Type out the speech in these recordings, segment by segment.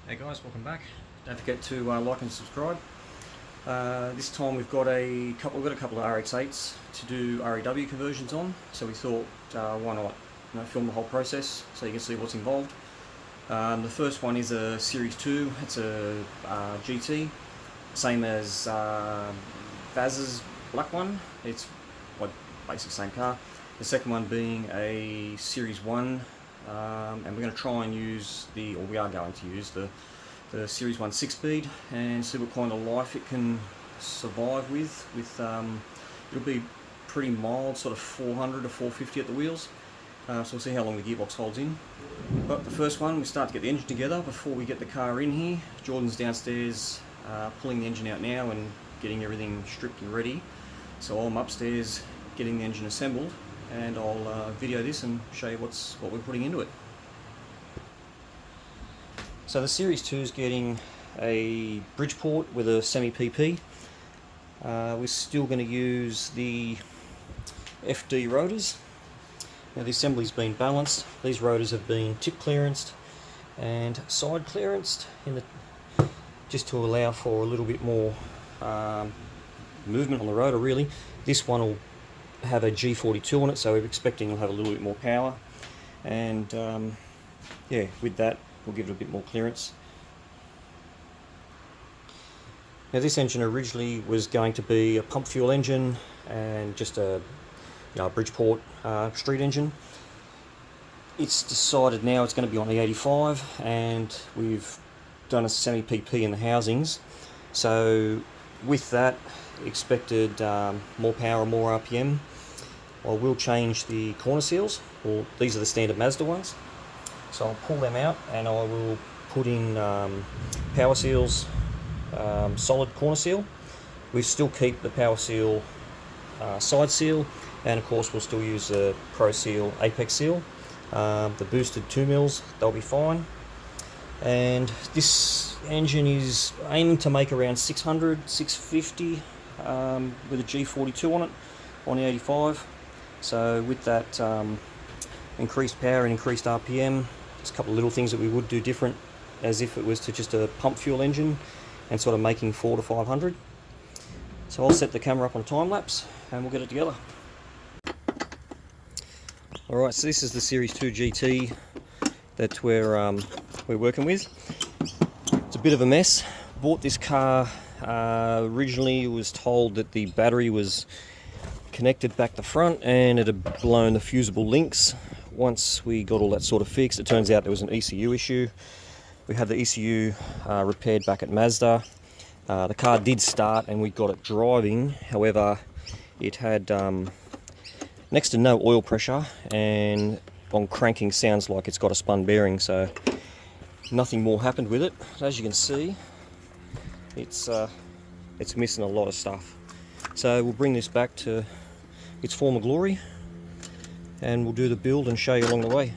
Hey guys, welcome back. Don't forget to like and subscribe. This time we've got a couple of rx8s to do REW conversions on. So we thought, why not film the whole process so you can see what's involved. The first one is a Series 2. It's a GT, same as Vaz's black one. It's basically same car. The second one being a Series 1. And we're going to try and use we are going to use the Series 1 6-speed and see what kind of life it can survive with. It'll be pretty mild, sort of 400 to 450 at the wheels. So we'll see how long the gearbox holds in. But the first one, we start to get the engine together before we get the car in here. Jordan's downstairs pulling the engine out now and getting everything stripped and ready. So I'm upstairs getting the engine assembled, and I'll video this and show you what we're putting into it. So the Series 2 is getting a Bridgeport with a semi-PP. We're still going to use the FD rotors. Now the assembly's been balanced. These rotors have been tip clearanced and side clearanced just to allow for a little bit more movement on the rotor really. This one will have a G42 on it, so we're expecting it'll have a little bit more power, and yeah, with that we'll give it a bit more clearance. Now this engine originally was going to be a pump fuel engine and just a Bridgeport street engine. It's decided now it's going to be on the 85, and we've done a semi-PP in the housings, so with that expected more power, more RPM. I will change the corner seals. Well, these are the standard Mazda ones, so I'll pull them out and I will put in power seals, solid corner seal. We still keep the power seal side seal, and of course we'll still use the Pro Seal Apex seal. The boosted 2mm, they'll be fine. And this engine is aiming to make around 600, 650 with a G42 on it, on the 85. So with that increased power and increased RPM, there's a couple of little things that we would do different as if it was to just a pump fuel engine and sort of making 400 to 500. So I'll set the camera up on a time lapse and we'll get it together. Alright, so this is the Series 2 GT that we're working with. It's a bit of a mess. Bought this car, originally was told that the battery was connected back to front and it had blown the fusible links. Once we got all that sort of fixed, it turns out there was an ECU issue. We had the ECU repaired back at Mazda. The car did start and we got it driving, however it had next to no oil pressure, and on cranking sounds like it's got a spun bearing, so nothing more happened with it. As you can see, it's missing a lot of stuff. So we'll bring this back to its former glory and we'll do the build and show you along the way.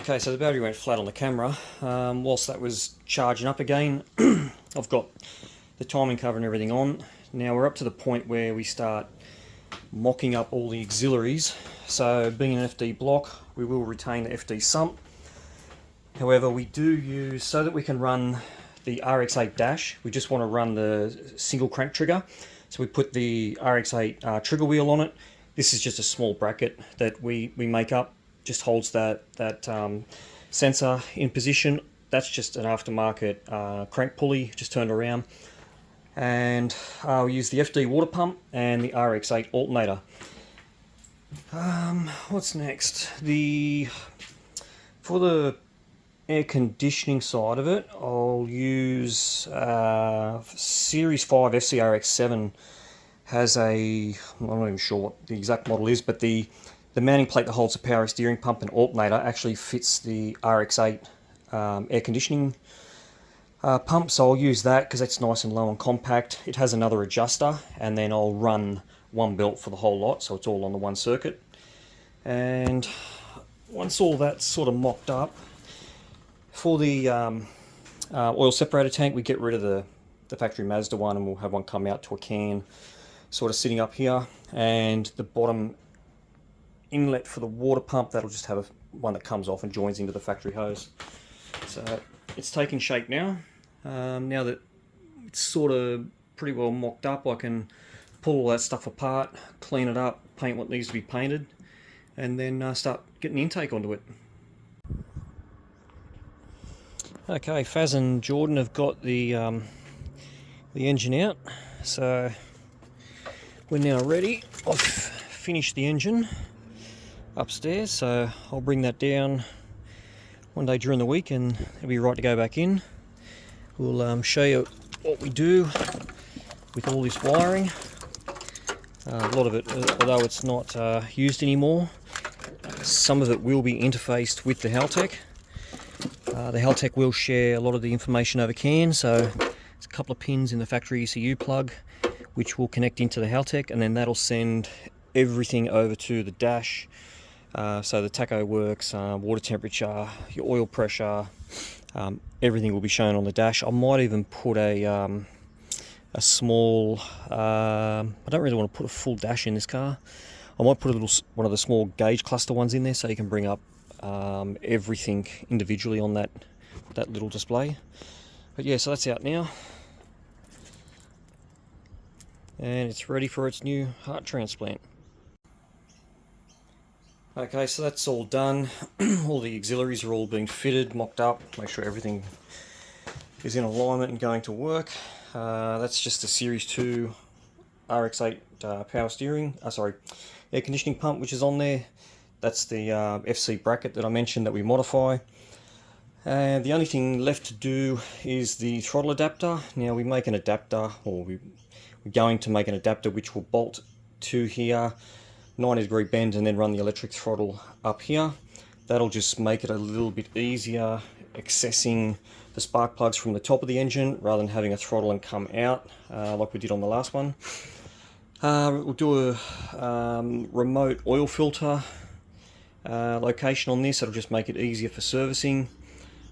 Okay, so the battery went flat on the camera. Whilst that was charging up again, I've got the timing cover and everything on. Now we're up to the point where we start mocking up all the auxiliaries. So being an FD block, we will retain the FD sump. However, we do use, so that we can run the rx8 dash, we just want to run the single crank trigger. So we put the rx8 trigger wheel on it. This is just a small bracket that we make up, just holds that sensor in position. That's just an aftermarket crank pulley, just turned around. And I'll use the FD water pump and the rx8 alternator. What's next? For the air conditioning side of it, I'll use Series 5 FCRX7 has a, I'm not even sure what the exact model is, but the mounting plate that holds the power steering pump and alternator actually fits the RX8 air conditioning pump, so I'll use that because it's nice and low and compact. It has another adjuster, and then I'll run one belt for the whole lot, so it's all on the one circuit. And once all that's sort of mocked up, for the oil separator tank, we get rid of the factory Mazda one, and we'll have one come out to a can sort of sitting up here, and the bottom inlet for the water pump, that'll just have one that comes off and joins into the factory hose. So it's taking shape now. Now that it's sort of pretty well mocked up, I can pull all that stuff apart, clean it up, paint what needs to be painted, and then start getting the intake onto it. Okay, Faz and Jordan have got the engine out, so we're now ready. I've finished the engine upstairs, so I'll bring that down one day during the week and it'll be right to go back in. We'll show you what we do with all this wiring. A lot of it, although it's not used anymore, some of it will be interfaced with the Haltech. The Haltech will share a lot of the information over CAN, so there's a couple of pins in the factory ECU plug which will connect into the Haltech, and then that'll send everything over to the dash. So the tacho works, water temperature, your oil pressure, everything will be shown on the dash. I might even put a small, I don't really want to put a full dash in this car. I might put one of the small gauge cluster ones in there so you can bring up everything individually on that little display. But yeah, so that's out now, and it's ready for its new heart transplant. Okay, so that's all done. All the auxiliaries are all being fitted, mocked up, make sure everything is in alignment and going to work. That's just a Series 2 RX8 power steering, air conditioning pump which is on there. That's the FC bracket that I mentioned that we modify. And the only thing left to do is the throttle adapter. Now we make an adapter, or we're going to make an adapter which will bolt to here, 90-degree bend, and then run the electric throttle up here. That'll just make it a little bit easier accessing the spark plugs from the top of the engine rather than having a throttle and come out like we did on the last one. We'll do a remote oil filter location on this. It'll just make it easier for servicing.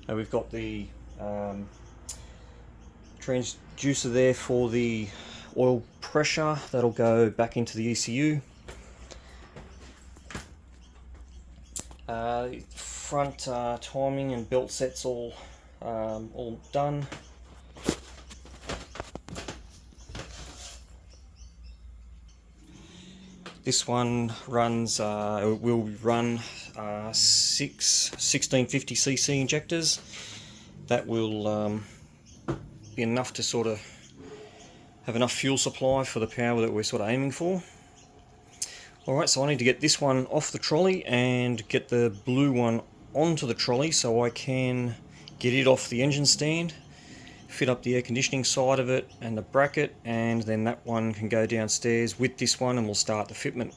We've got the transducer there for the oil pressure. That'll go back into the ECU. Front timing and belt sets all done. This one runs, will run 1650cc injectors. That will be enough to sort of have enough fuel supply for the power that we're sort of aiming for. Alright, so I need to get this one off the trolley and get the blue one onto the trolley so I can get it off the engine stand, fit up the air conditioning side of it and the bracket, and then that one can go downstairs with this one and we'll start the fitment.